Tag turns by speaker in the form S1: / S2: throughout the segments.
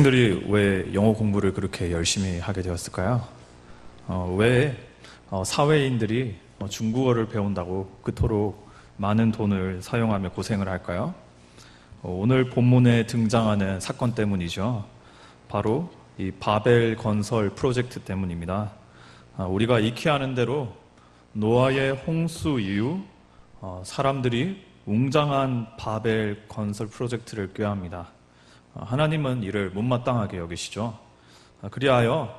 S1: 학생들이 왜 영어 공부를 그렇게 열심히 하게 되었을까요? 왜 사회인들이 중국어를 배운다고 그토록 많은 돈을 사용하며 고생을 할까요? 오늘 본문에 등장하는 사건 때문이죠. 바로 이 바벨 건설 프로젝트 때문입니다. 우리가 익히 아는 대로 노아의 홍수 이후 사람들이 웅장한 바벨 건설 프로젝트를 꾀합니다. 하나님은 이를 못마땅하게 여기시죠. 그리하여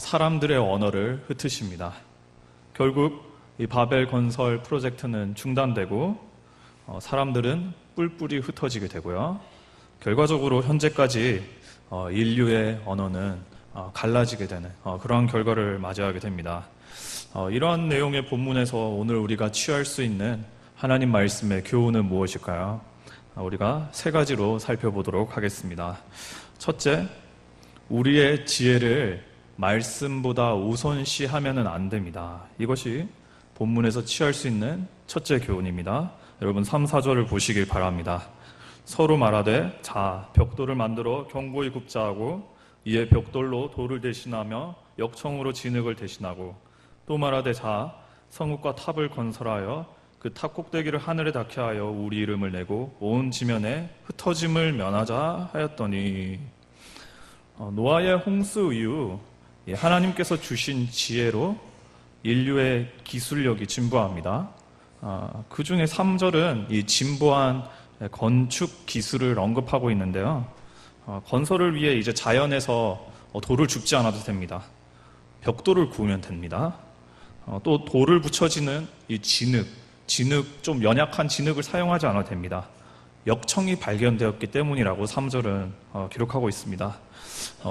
S1: 사람들의 언어를 흩으십니다. 결국 이 바벨 건설 프로젝트는 중단되고 사람들은 뿔뿔이 흩어지게 되고요. 결과적으로 현재까지 인류의 언어는 갈라지게 되는 그러한 결과를 맞이하게 됩니다. 이러한 내용의 본문에서 오늘 우리가 취할 수 있는 하나님 말씀의 교훈은 무엇일까요? 우리가 세 가지로 살펴보도록 하겠습니다. 첫째, 우리의 지혜를 말씀보다 우선시하면은 안 됩니다. 이것이 본문에서 취할 수 있는 첫째 교훈입니다. 여러분 3, 4절을 보시길 바랍니다. 서로 말하되 자 벽돌을 만들어 견고히 굽자 하고 이에 벽돌로 돌을 대신하며 역청으로 진흙을 대신하고 또 말하되 자 성읍과 탑을 건설하여 그 탑 꼭대기를 하늘에 닿게 하여 우리 이름을 내고 온 지면에 흩어짐을 면하자 하였더니 노아의 홍수 이후 하나님께서 주신 지혜로 인류의 기술력이 진보합니다. 그 중에 3절은 이 진보한 건축 기술을 언급하고 있는데요. 건설을 위해 이제 자연에서 돌을 줍지 않아도 됩니다. 벽돌을 구우면 됩니다. 또 돌을 붙여지는 이 진흙 좀 연약한 진흙을 사용하지 않아도 됩니다. 역청이 발견되었기 때문이라고 3절은 기록하고 있습니다.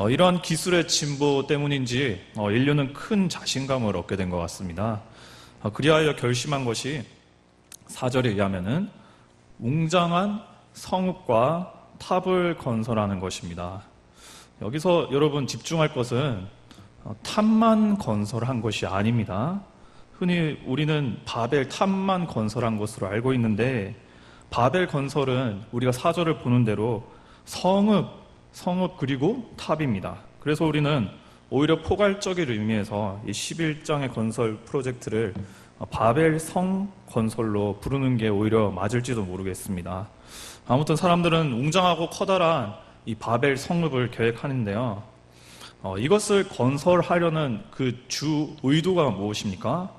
S1: 이러한 기술의 진보 때문인지 인류는 큰 자신감을 얻게 된 것 같습니다. 그리하여 결심한 것이 4절에 의하면은 웅장한 성읍과 탑을 건설하는 것입니다. 여기서 여러분 집중할 것은 탑만 건설한 것이 아닙니다. 흔히 우리는 바벨 탑만 건설한 것으로 알고 있는데 바벨 건설은 우리가 4절을 보는 대로 성읍 그리고 탑입니다. 그래서 우리는 오히려 포괄적인 의미에서 이 11장의 건설 프로젝트를 바벨 성 건설로 부르는 게 오히려 맞을지도 모르겠습니다. 아무튼 사람들은 웅장하고 커다란 이 바벨 성읍을 계획하는데요. 이것을 건설하려는 그 주 의도가 무엇입니까?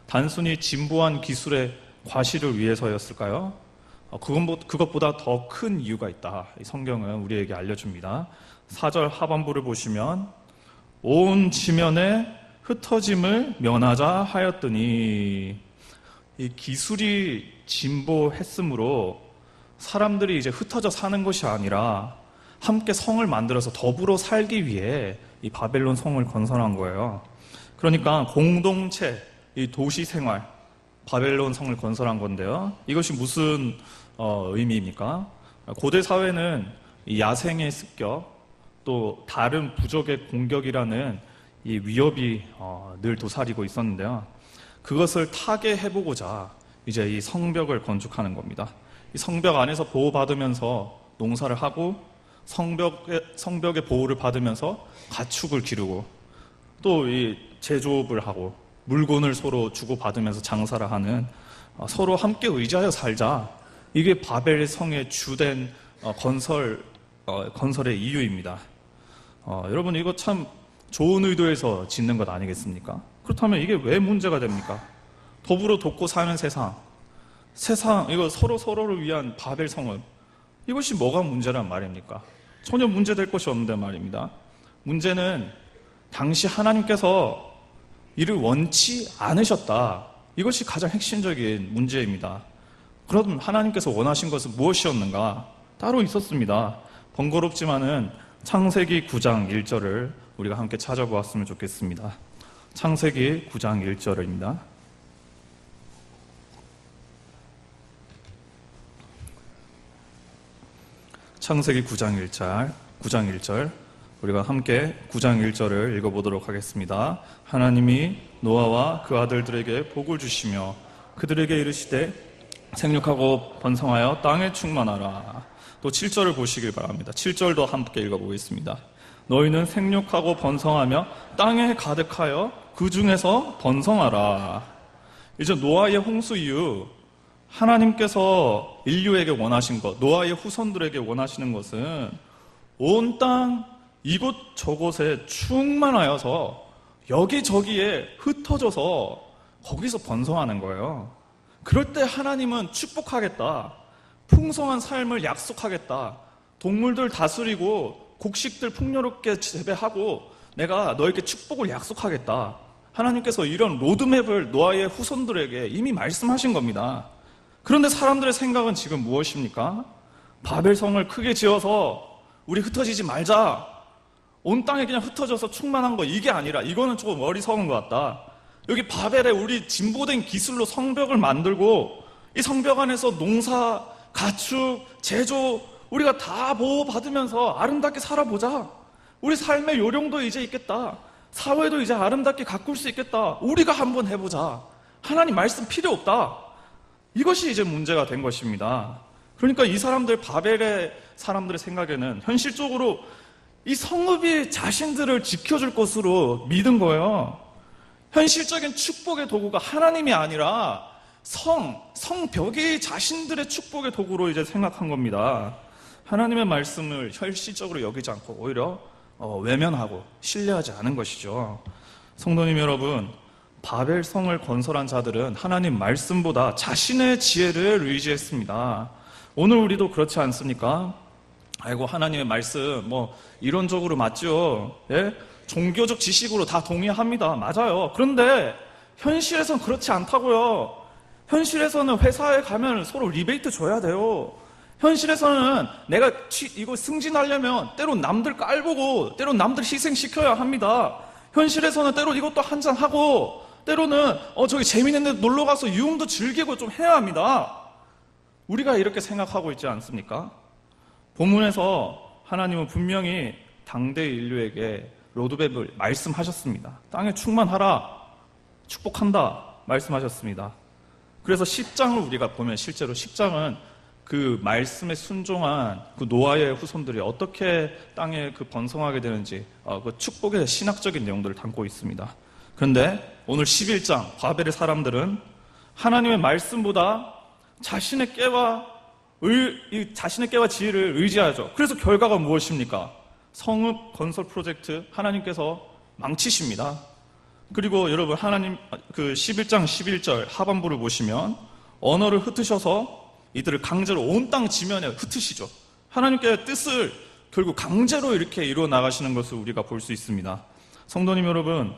S1: 단순히 진보한 기술의 과시를 위해서였을까요? 그것보다 더 큰 이유가 있다. 이 성경은 우리에게 알려줍니다. 4절 하반부를 보시면 온 지면에 흩어짐을 면하자 하였더니 이 기술이 진보했으므로 사람들이 이제 흩어져 사는 것이 아니라 함께 성을 만들어서 더불어 살기 위해 이 바벨론 성을 건설한 거예요. 그러니까 공동체, 이 도시 생활, 바벨론 성을 건설한 건데요. 이것이 무슨 의미입니까? 고대 사회는 이 야생의 습격, 또 다른 부족의 공격이라는 이 위협이 늘 도사리고 있었는데요. 그것을 타개해보고자 이제 이 성벽을 건축하는 겁니다. 이 성벽 안에서 보호받으면서 농사를 하고 성벽의 보호를 받으면서 가축을 기르고 또 이 제조업을 하고 물건을 서로 주고받으면서 장사를 하는 서로 함께 의지하여 살자. 이게 바벨 성의 주된 건설의 이유입니다. 여러분 이거 참 좋은 의도에서 짓는 것 아니겠습니까? 그렇다면 이게 왜 문제가 됩니까? 더불어 돕고 사는 세상 이거 서로를 위한 바벨 성은 이것이 뭐가 문제란 말입니까? 전혀 문제될 것이 없는데 말입니다. 문제는 당시 하나님께서 이를 원치 않으셨다. 이것이 가장 핵심적인 문제입니다. 그럼 하나님께서 원하신 것은 무엇이었는가? 따로 있었습니다. 번거롭지만은 창세기 9장 1절을 우리가 함께 찾아보았으면 좋겠습니다. 창세기 9장 1절입니다. 창세기 9장 1절 우리가 함께 9장 1절을 읽어보도록 하겠습니다. 하나님이 노아와 그 아들들에게 복을 주시며 그들에게 이르시되 생육하고 번성하여 땅에 충만하라. 또 7절을 보시길 바랍니다. 7절도 함께 읽어보겠습니다. 너희는 생육하고 번성하며 땅에 가득하여 그 중에서 번성하라. 이제 노아의 홍수 이후 하나님께서 인류에게 원하신 것, 노아의 후손들에게 원하시는 것은 온 땅 이곳저곳에 충만하여서 여기저기에 흩어져서 거기서 번성하는 거예요. 그럴 때 하나님은 축복하겠다, 풍성한 삶을 약속하겠다, 동물들 다스리고 곡식들 풍요롭게 재배하고 내가 너에게 축복을 약속하겠다. 하나님께서 이런 로드맵을 노아의 후손들에게 이미 말씀하신 겁니다. 그런데 사람들의 생각은 지금 무엇입니까? 바벨성을 크게 지어서 우리 흩어지지 말자, 온 땅에 그냥 흩어져서 충만한 거, 이게 아니라 이거는 조금 어리석은 것 같다. 여기 바벨에 우리 진보된 기술로 성벽을 만들고 이 성벽 안에서 농사, 가축, 제조 우리가 다 보호받으면서 아름답게 살아보자. 우리 삶의 요령도 이제 있겠다. 사회도 이제 아름답게 가꿀 수 있겠다. 우리가 한번 해보자. 하나님 말씀 필요 없다. 이것이 이제 문제가 된 것입니다. 그러니까 이 사람들, 바벨의 사람들의 생각에는 현실적으로 이 성읍이 자신들을 지켜줄 것으로 믿은 거예요. 현실적인 축복의 도구가 하나님이 아니라 성벽이 자신들의 축복의 도구로 이제 생각한 겁니다. 하나님의 말씀을 현실적으로 여기지 않고 오히려 외면하고 신뢰하지 않은 것이죠. 성도님 여러분, 바벨성을 건설한 자들은 하나님 말씀보다 자신의 지혜를 의지했습니다. 오늘 우리도 그렇지 않습니까? 아이고, 하나님의 말씀 이론적으로 맞죠? 예? 종교적 지식으로 다 동의합니다. 맞아요. 그런데 현실에서는 그렇지 않다고요. 현실에서는 회사에 가면 서로 리베이트 줘야 돼요. 현실에서는 내가 이거 승진하려면 때론 남들 깔보고 때론 남들 희생시켜야 합니다. 현실에서는 때론 이것도 한잔하고 때로는 저기 재밌는 데 놀러가서 유흥도 즐기고 좀 해야 합니다. 우리가 이렇게 생각하고 있지 않습니까? 본문에서 하나님은 분명히 당대 인류에게 로드맵을 말씀하셨습니다. 땅에 충만하라, 축복한다 말씀하셨습니다. 그래서 10장을 우리가 보면 실제로 10장은 그 말씀에 순종한 그 노아의 후손들이 어떻게 땅에 그 번성하게 되는지 그 축복의 신학적인 내용들을 담고 있습니다. 그런데 오늘 11장 바벨의 사람들은 하나님의 말씀보다 자신의 깨와 지혜를 의지하죠. 그래서 결과가 무엇입니까? 성읍 건설 프로젝트 하나님께서 망치십니다. 그리고 여러분, 하나님 그 11장 11절 하반부를 보시면 언어를 흩으셔서 이들을 강제로 온 땅 지면에 흩으시죠. 하나님께의 뜻을 결국 강제로 이렇게 이루어 나가시는 것을 우리가 볼 수 있습니다. 성도님 여러분,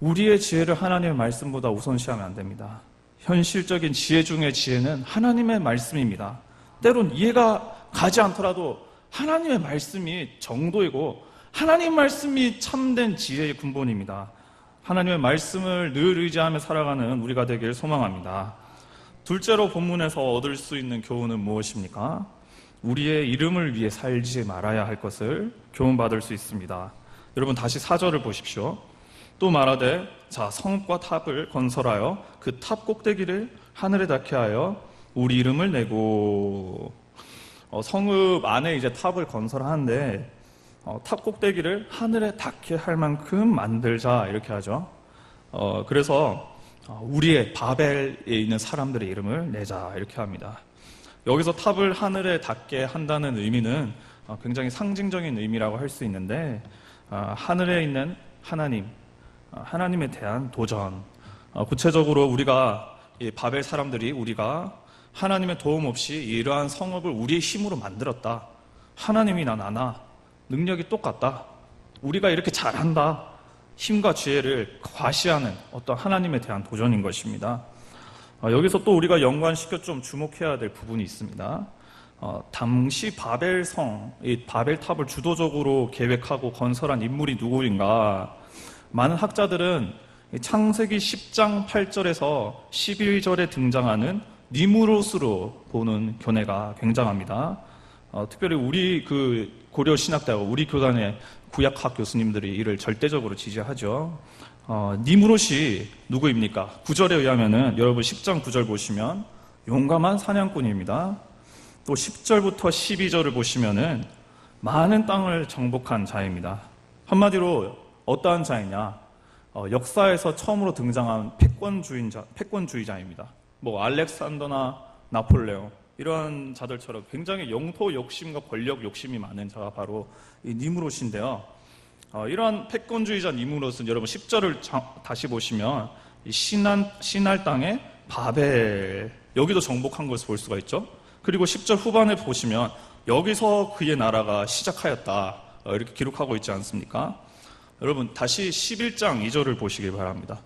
S1: 우리의 지혜를 하나님의 말씀보다 우선시하면 안 됩니다. 현실적인 지혜 중의 지혜는 하나님의 말씀입니다. 때론 이해가 가지 않더라도 하나님의 말씀이 정도이고 하나님 말씀이 참된 지혜의 근본입니다. 하나님의 말씀을 늘 의지하며 살아가는 우리가 되길 소망합니다. 둘째로 본문에서 얻을 수 있는 교훈은 무엇입니까? 우리의 이름을 위해 살지 말아야 할 것을 교훈받을 수 있습니다. 여러분, 다시 4절을 보십시오. 또 말하되 자, 성읍과 탑을 건설하여 그 탑 꼭대기를 하늘에 닿게 하여 우리 이름을 내고. 성읍 안에 이제 탑을 건설하는데 탑 꼭대기를 하늘에 닿게 할 만큼 만들자, 이렇게 하죠. 그래서 우리의 바벨에 있는 사람들의 이름을 내자, 이렇게 합니다. 여기서 탑을 하늘에 닿게 한다는 의미는 굉장히 상징적인 의미라고 할 수 있는데, 하늘에 있는 하나님, 하나님에 대한 도전, 구체적으로 우리가 이 바벨 사람들이 우리가 하나님의 도움 없이 이러한 성읍을 우리의 힘으로 만들었다, 하나님이나 나나 능력이 똑같다, 우리가 이렇게 잘한다, 힘과 지혜를 과시하는 어떤 하나님에 대한 도전인 것입니다. 여기서 또 우리가 연관시켜 좀 주목해야 될 부분이 있습니다. 당시 바벨성, 이 바벨탑을 주도적으로 계획하고 건설한 인물이 누구인가? 많은 학자들은 창세기 10장 8절에서 11절에 등장하는 니무롯으로 보는 견해가 굉장합니다. 특별히 우리 그 고려 신학대학, 우리 교단의 구약학 교수님들이 이를 절대적으로 지지하죠. 니무롯이 누구입니까? 9절에 의하면은, 여러분 10장 9절 보시면 용감한 사냥꾼입니다. 또 10절부터 12절을 보시면은 많은 땅을 정복한 자입니다. 한마디로 어떠한 자이냐? 역사에서 처음으로 등장한 패권주의자입니다. 뭐 알렉산더나 나폴레옹 이러한 자들처럼 굉장히 영토 욕심과 권력 욕심이 많은 자가 바로 이 니무롯인데요. 이러한 패권주의자 니무롯은 여러분 10절을 다시 보시면 이 시날 땅의 바벨 여기도 정복한 것을 볼 수가 있죠. 그리고 10절 후반에 보시면 여기서 그의 나라가 시작하였다 이렇게 기록하고 있지 않습니까? 여러분 다시 11장 2절을 보시기 바랍니다.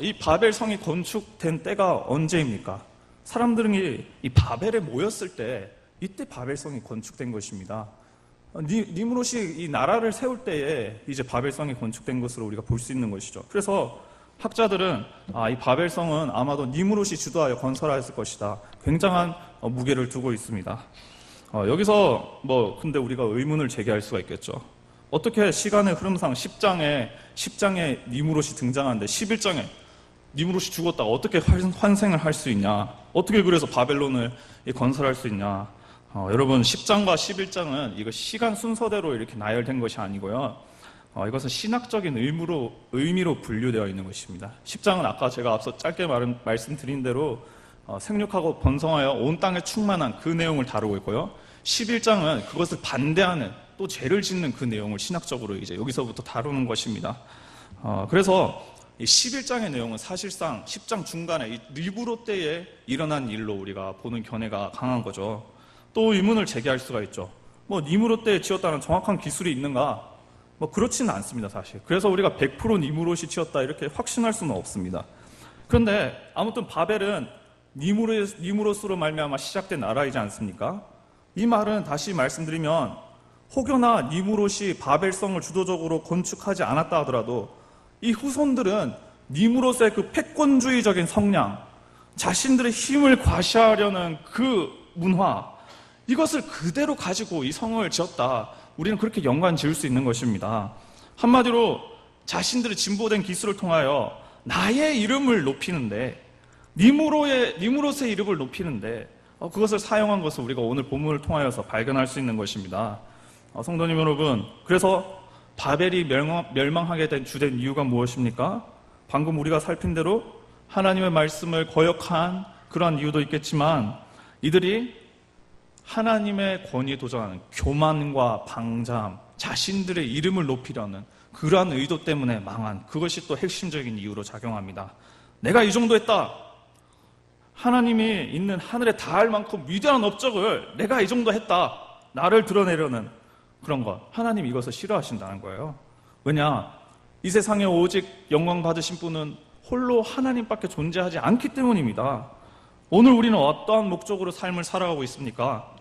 S1: 이 바벨성이 건축된 때가 언제입니까? 사람들이 이 바벨에 모였을 때 이때 바벨성이 건축된 것입니다. 니무롯이 이 나라를 세울 때에 이제 바벨성이 건축된 것으로 우리가 볼 수 있는 것이죠. 그래서 학자들은 이 바벨성은 아마도 니무롯이 주도하여 건설하였을 것이다. 굉장한 무게를 두고 있습니다. 여기서 근데 우리가 의문을 제기할 수가 있겠죠. 어떻게 시간의 흐름상 10장에 니무롯이 등장하는데 11장에 니무롯이 죽었다가 어떻게 환생을 할 수 있냐? 어떻게 그래서 바벨론을 건설할 수 있냐? 여러분 10장과 11장은 이거 시간 순서대로 이렇게 나열된 것이 아니고요. 이것은 신학적인 의미로 분류되어 있는 것입니다. 10장은 아까 제가 앞서 짧게 말씀드린 대로 생육하고 번성하여 온 땅에 충만한 그 내용을 다루고 있고요. 11장은 그것을 반대하는 또 죄를 짓는 그 내용을 신학적으로 이제 여기서부터 다루는 것입니다. 그래서 이 11장의 내용은 사실상 10장 중간에 이 리브롯 때에 일어난 일로 우리가 보는 견해가 강한 거죠. 또 의문을 제기할 수가 있죠. 니무롯 때에 지었다는 정확한 기술이 있는가? 그렇지는 않습니다, 사실. 그래서 우리가 100% 니무롯이 지었다 이렇게 확신할 수는 없습니다. 그런데 아무튼 바벨은 니무롯으로 말미암아 시작된 나라이지 않습니까? 이 말은 다시 말씀드리면 혹여나 니무롯이 바벨성을 주도적으로 건축하지 않았다 하더라도 이 후손들은 니무롯의 그 패권주의적인 성량, 자신들의 힘을 과시하려는 그 문화, 이것을 그대로 가지고 이 성을 지었다. 우리는 그렇게 연관 지을 수 있는 것입니다. 한마디로 자신들의 진보된 기술을 통하여 나의 이름을 높이는데, 니무롯의 이름을 높이는데 그것을 사용한 것을 우리가 오늘 본문을 통하여서 발견할 수 있는 것입니다. 성도님 여러분, 그래서 바벨이 멸망하게 된 주된 이유가 무엇입니까? 방금 우리가 살핀 대로 하나님의 말씀을 거역한 그러한 이유도 있겠지만 이들이 하나님의 권위에 도전하는 교만과 방자함, 자신들의 이름을 높이려는 그러한 의도 때문에 망한 그것이 또 핵심적인 이유로 작용합니다. 내가 이 정도 했다. 하나님이 있는 하늘에 닿을 만큼 위대한 업적을 내가 이 정도 했다. 나를 드러내려는 그런 것. 하나님 이것을 싫어하신다는 거예요. 왜냐? 이 세상에 오직 영광 받으신 분은 홀로 하나님밖에 존재하지 않기 때문입니다. 오늘 우리는 어떠한 목적으로 삶을 살아가고 있습니까?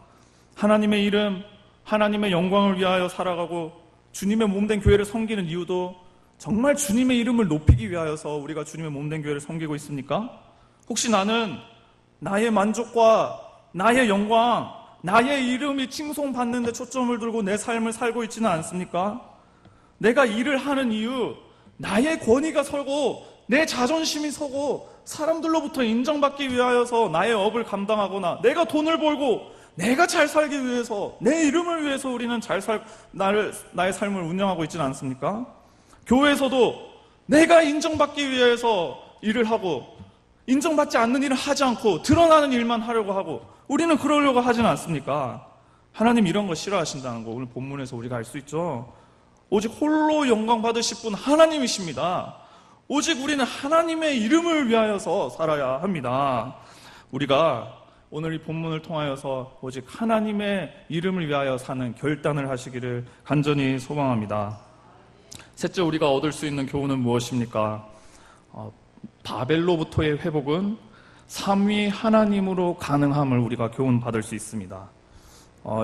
S1: 하나님의 이름, 하나님의 영광을 위하여 살아가고 주님의 몸된 교회를 섬기는 이유도 정말 주님의 이름을 높이기 위하여서 우리가 주님의 몸된 교회를 섬기고 있습니까? 혹시 나는 나의 만족과 나의 영광, 나의 이름이 칭송받는 데 초점을 두고 내 삶을 살고 있지는 않습니까? 내가 일을 하는 이유, 나의 권위가 서고 내 자존심이 서고 사람들로부터 인정받기 위하여서 나의 업을 감당하거나 내가 돈을 벌고 내가 잘 살기 위해서 내 이름을 위해서 우리는 나의 삶을 운영하고 있지는 않습니까? 교회에서도 내가 인정받기 위해서 일을 하고 인정받지 않는 일을 하지 않고 드러나는 일만 하려고 하고 우리는 그러려고 하지는 않습니까? 하나님 이런 거 싫어하신다는 거 오늘 본문에서 우리가 알 수 있죠. 오직 홀로 영광 받으실 분 하나님이십니다. 오직 우리는 하나님의 이름을 위하여서 살아야 합니다. 우리가 오늘 이 본문을 통하여서 오직 하나님의 이름을 위하여 사는 결단을 하시기를 간절히 소망합니다. 셋째, 우리가 얻을 수 있는 교훈은 무엇입니까? 바벨로부터의 회복은 삼위 하나님으로 가능함을 우리가 교훈 받을 수 있습니다.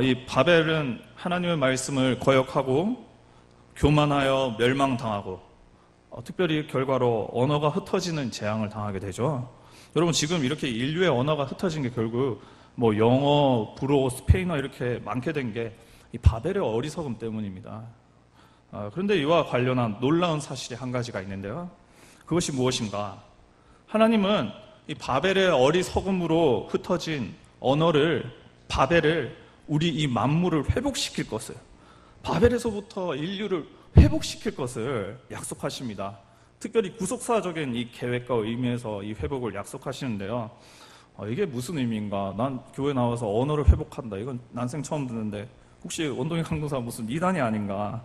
S1: 이 바벨은 하나님의 말씀을 거역하고 교만하여 멸망당하고 특별히 결과로 언어가 흩어지는 재앙을 당하게 되죠. 여러분 지금 이렇게 인류의 언어가 흩어진 게 결국 영어, 불어, 스페인어 이렇게 많게 된 게 이 바벨의 어리석음 때문입니다. 그런데 이와 관련한 놀라운 사실이 한 가지가 있는데요. 그것이 무엇인가? 하나님은 이 바벨의 어리석음으로 흩어진 언어를 바벨을 우리 이 만물을 회복시킬 것을, 바벨에서부터 인류를 회복시킬 것을 약속하십니다. 특별히 구속사적인 이 계획과 의미에서 이 회복을 약속하시는데요. 이게 무슨 의미인가? 난 교회 나와서 언어를 회복한다. 이건 난생 처음 듣는데 혹시 원동희 강도사 무슨 이단이 아닌가?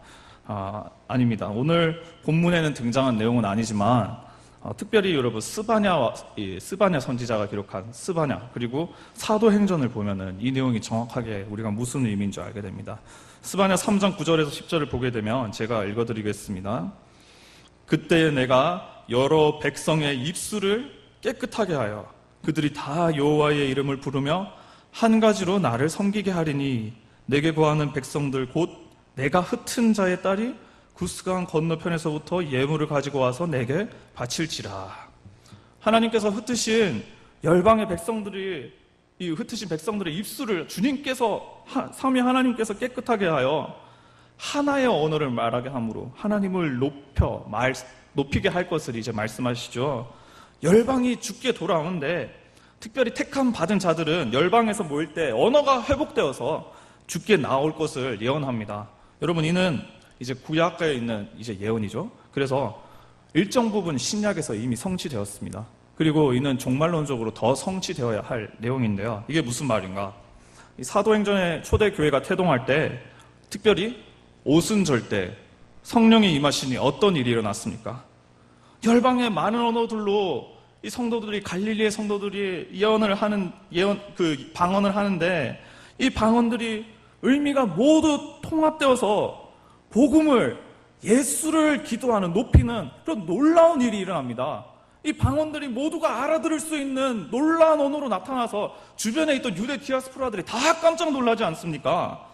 S1: 아닙니다. 오늘 본문에는 등장한 내용은 아니지만 특별히 여러분 스바냐 선지자가 기록한 스바냐 그리고 사도행전을 보면은 이 내용이 정확하게 우리가 무슨 의미인지 알게 됩니다. 스바냐 3장 9절에서 10절을 보게 되면 제가 읽어드리겠습니다. 그때 내가 여러 백성의 입술을 깨끗하게 하여 그들이 다 여호와의 이름을 부르며 한 가지로 나를 섬기게 하리니 내게 구하는 백성들 곧 내가 흩은 자의 딸이 구스강 건너편에서부터 예물을 가지고 와서 내게 바칠지라. 하나님께서 흩으신 열방의 백성들이 이 흩으신 백성들의 입술을 주님께서 삼위 하나님께서 깨끗하게 하여 하나의 언어를 말하게 함으로 하나님을 높이게 할 것을 이제 말씀하시죠. 열방이 주께 돌아오는데 특별히 택함 받은 자들은 열방에서 모일 때 언어가 회복되어서 주께 나올 것을 예언합니다. 여러분, 이는 이제 구약가에 있는 이제 예언이죠. 그래서 일정 부분 신약에서 이미 성취되었습니다. 그리고 이는 종말론적으로 더 성취되어야 할 내용인데요. 이게 무슨 말인가? 이 사도행전의 초대 교회가 태동할 때 특별히 오순절 때 성령이 임하시니 어떤 일이 일어났습니까? 열방의 많은 언어들로 이 성도들이 갈릴리의 성도들이 방언을 하는데 이 방언들이 의미가 모두 통합되어서 복음을 예수를 기도하는 높이는 그런 놀라운 일이 일어납니다. 이 방언들이 모두가 알아들을 수 있는 놀라운 언어로 나타나서 주변에 있던 유대 디아스포라들이 다 깜짝 놀라지 않습니까?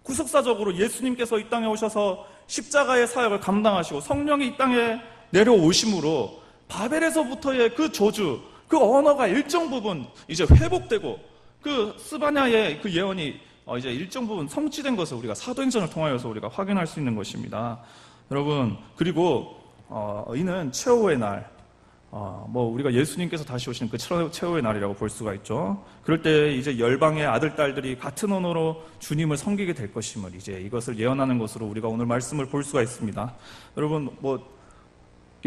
S1: 구속사적으로 예수님께서 이 땅에 오셔서 십자가의 사역을 감당하시고 성령이 이 땅에 내려오심으로 바벨에서부터의 그 저주, 그 언어가 일정 부분 이제 회복되고 그 스바냐의 그 예언이 이제 일정 부분 성취된 것을 우리가 사도행전을 통하여서 우리가 확인할 수 있는 것입니다. 여러분, 그리고 이는 최후의 날, 우리가 예수님께서 다시 오시는 그 최후의 날이라고 볼 수가 있죠. 그럴 때 이제 열방의 아들, 딸들이 같은 언어로 주님을 섬기게 될 것임을 이제 이것을 예언하는 것으로 우리가 오늘 말씀을 볼 수가 있습니다. 여러분,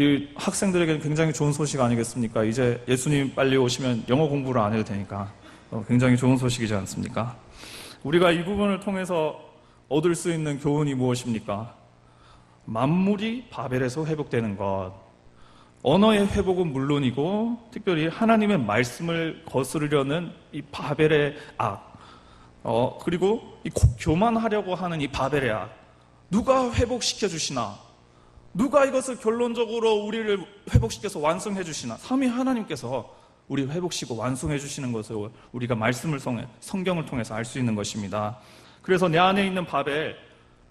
S1: 이 학생들에게는 굉장히 좋은 소식 아니겠습니까? 이제 예수님 빨리 오시면 영어 공부를 안 해도 되니까 굉장히 좋은 소식이지 않습니까? 우리가 이 부분을 통해서 얻을 수 있는 교훈이 무엇입니까? 만물이 바벨에서 회복되는 것, 언어의 회복은 물론이고 특별히 하나님의 말씀을 거스르려는 이 바벨의 악, 그리고 이 교만하려고 하는 이 바벨의 악, 누가 회복시켜 주시나? 누가 이것을 결론적으로 우리를 회복시켜서 완성해 주시나? 삼위 하나님께서 우리 회복시키고 완성해 주시는 것을 우리가 말씀을 통해 성경을 통해서 알 수 있는 것입니다. 그래서 내 안에 있는 바벨,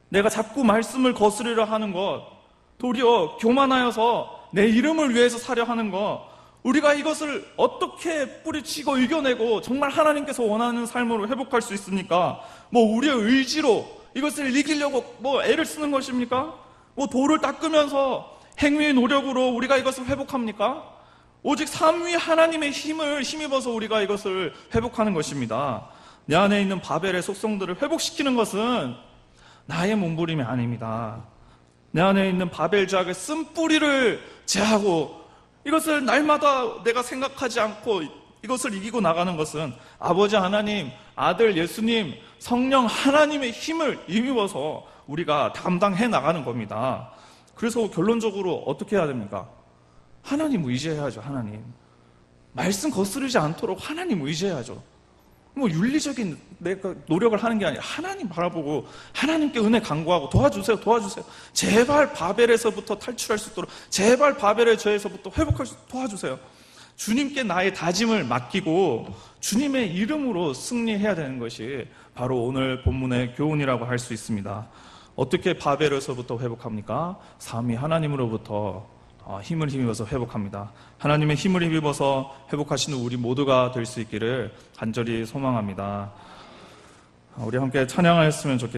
S1: 내가 자꾸 말씀을 거스르려 하는 것, 도리어 교만하여서 내 이름을 위해서 사려 하는 것, 우리가 이것을 어떻게 뿌리치고 이겨내고 정말 하나님께서 원하는 삶으로 회복할 수 있습니까? 우리의 의지로 이것을 이기려고 애를 쓰는 것입니까? 돌을 닦으면서 행위의 노력으로 우리가 이것을 회복합니까? 오직 삼위 하나님의 힘을 힘입어서 우리가 이것을 회복하는 것입니다. 내 안에 있는 바벨의 속성들을 회복시키는 것은 나의 몸부림이 아닙니다. 내 안에 있는 바벨 죄악의 쓴뿌리를 제하고 이것을 날마다 내가 생각하지 않고 이것을 이기고 나가는 것은 아버지 하나님, 아들 예수님, 성령 하나님의 힘을 힘입어서 우리가 감당해 나가는 겁니다. 그래서 결론적으로 어떻게 해야 됩니까? 하나님 의지해야죠. 하나님 말씀 거스르지 않도록 하나님 의지해야죠. 윤리적인 내가 노력을 하는 게 아니라 하나님 바라보고 하나님께 은혜 간구하고 도와주세요. 제발 바벨에서부터 탈출할 수 있도록, 제발 바벨의 죄에서부터 회복할 수 있도록 도와주세요. 주님께 나의 다짐을 맡기고 주님의 이름으로 승리해야 되는 것이 바로 오늘 본문의 교훈이라고 할 수 있습니다. 어떻게 바벨에서부터 회복합니까? 삼위 하나님으로부터 힘을 힘입어서 회복합니다. 하나님의 힘을 힘입어서 회복하시는 우리 모두가 될 수 있기를 간절히 소망합니다. 우리 함께 찬양하였으면 좋겠습니다.